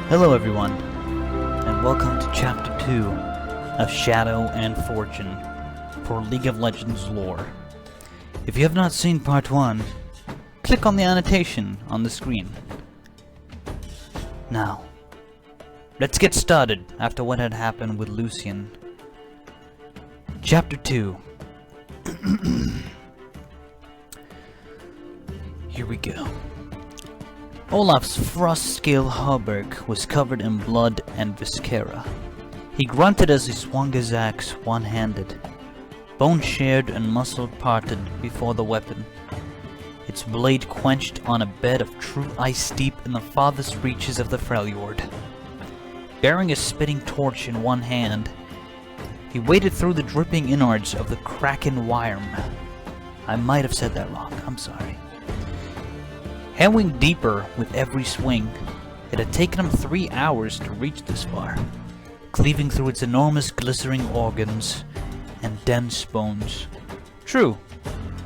Hello everyone, and welcome to Chapter 2 of Shadow and Fortune for League of Legends lore. If you have not seen Part 1, click on the annotation on the screen. Now, let's get started after what had happened with Lucian. Chapter 2. Here we go. Olaf's frost-scale hauberk was covered in blood and viscera. He grunted as he swung his axe one-handed. Bone shared and muscle parted before the weapon. Its blade quenched on a bed of true ice deep in the farthest reaches of the Freljord. Bearing a spitting torch in one hand, he waded through the dripping innards of the Kraken Wyrm. I might have said that wrong, I'm sorry. Hewing deeper with every swing, it had taken him 3 hours to reach this far, cleaving through its enormous glistening organs and dense bones. True,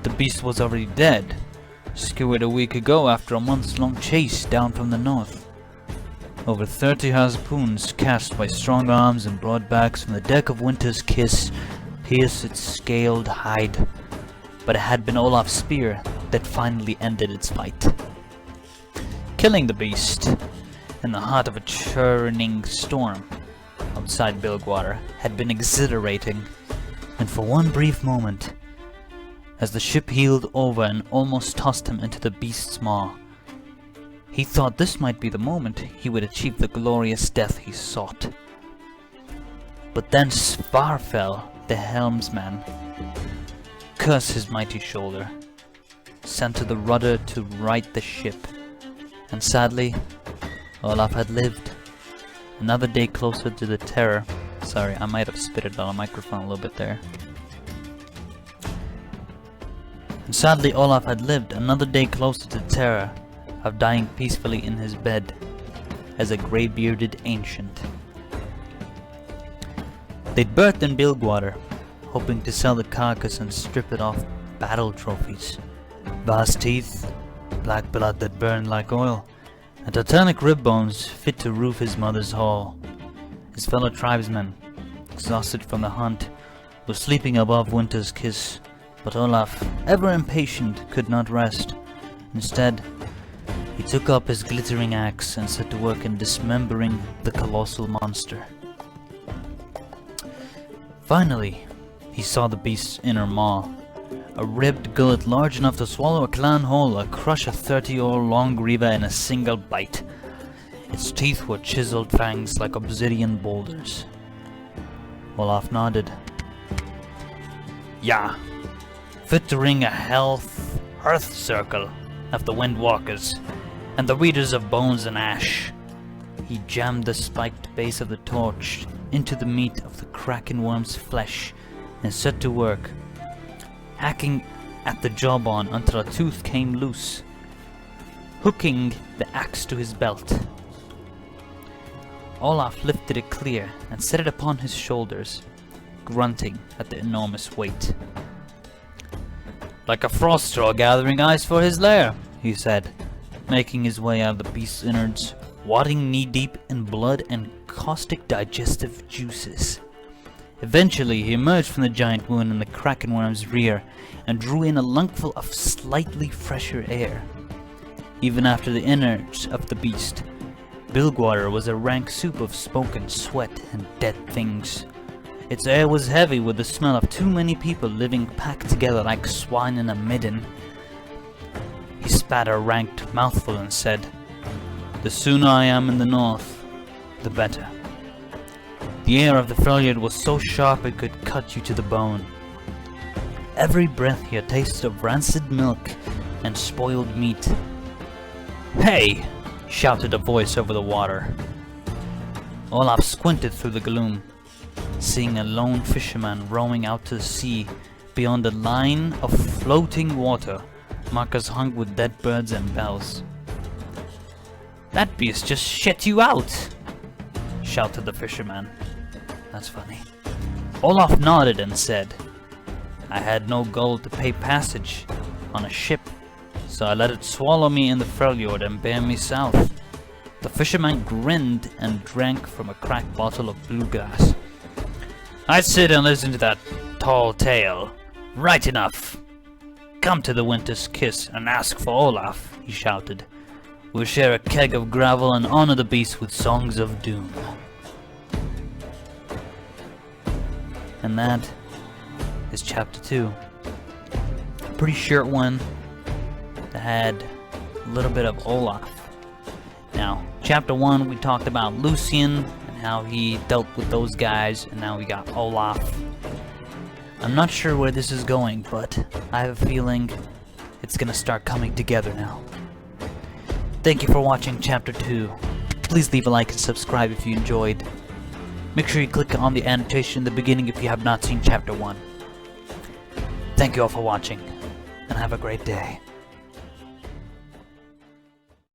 the beast was already dead, skewered a week ago after a months-long chase down from the north. Over 30 harpoons cast by strong arms and broad backs from the deck of Winter's Kiss pierced its scaled hide, but it had been Olaf's spear that finally ended its fight. Killing the beast in the heart of a churning storm outside Bilgewater had been exhilarating, and for one brief moment, as the ship heeled over and almost tossed him into the beast's maw, he thought this might be the moment he would achieve the glorious death he sought. But then Svarfell, the helmsman, cursed his mighty shoulder, sent to the rudder to right the ship. And sadly, Olaf had lived. Another day closer to the terror. Sorry, I might have spitted on a microphone a little bit there. And sadly, Olaf had lived another day closer to the terror of dying peacefully in his bed as a grey-bearded ancient. They'd berthed in Bilgewater, hoping to sell the carcass and strip it off battle trophies. Vast teeth, black blood that burned like oil, and titanic rib bones fit to roof his mother's hall. His fellow tribesmen, exhausted from the hunt, were sleeping above Winter's Kiss, but Olaf, ever impatient, could not rest. Instead, he took up his glittering axe and set to work in dismembering the colossal monster. Finally, he saw the beast's inner maw. A ribbed gullet large enough to swallow a clan whole, or crush a 30-year-long Griva in a single bite. Its teeth were chiseled fangs like obsidian boulders. Olaf nodded. Yeah, fit to ring a hearth circle of the Windwalkers and the Readers of Bones and Ash. He jammed the spiked base of the torch into the meat of the Kraken worm's flesh and set to work, hacking at the jawbone until a tooth came loose, hooking the axe to his belt. Olaf lifted it clear and set it upon his shoulders, grunting at the enormous weight. Like a frost straw gathering ice for his lair, he said, making his way out of the beast's innards, wading knee-deep in blood and caustic digestive juices. Eventually, he emerged from the giant wound in the Kraken worm's rear and drew in a lungful of slightly fresher air. Even after the innards of the beast, Bilgewater was a rank soup of smoke and sweat and dead things. Its air was heavy with the smell of too many people living packed together like swine in a midden. He spat a ranked mouthful and said, "The sooner I am in the north, the better." The air of the Freljord was so sharp it could cut you to the bone. Every breath here tasted of rancid milk and spoiled meat. "Hey!" shouted a voice over the water. Olaf squinted through the gloom, seeing a lone fisherman rowing out to the sea beyond a line of floating water, markers hung with dead birds and bells. "That beast just shut you out!" shouted the fisherman. That's funny. Olaf nodded and said, "I had no gold to pay passage on a ship, so I let it swallow me in the Freljord and bear me south. The fisherman grinned and drank from a cracked bottle of bluegrass. "I'd sit and listen to that tall tale. Right enough. Come to the Winter's Kiss and ask for Olaf," he shouted. "We'll share a keg of gravel and honor the beast with songs of doom." And that is chapter 2. Pretty short one that had a little bit of Olaf. Now, chapter 1 we talked about Lucian and how he dealt with those guys, and now we got Olaf. I'm not sure where this is going, but I have a feeling it's gonna start coming together now. Thank you for watching chapter 2. Please leave a like and subscribe if you enjoyed. Make sure you click on the annotation in the beginning if you have not seen chapter 1. Thank you all for watching, and have a great day.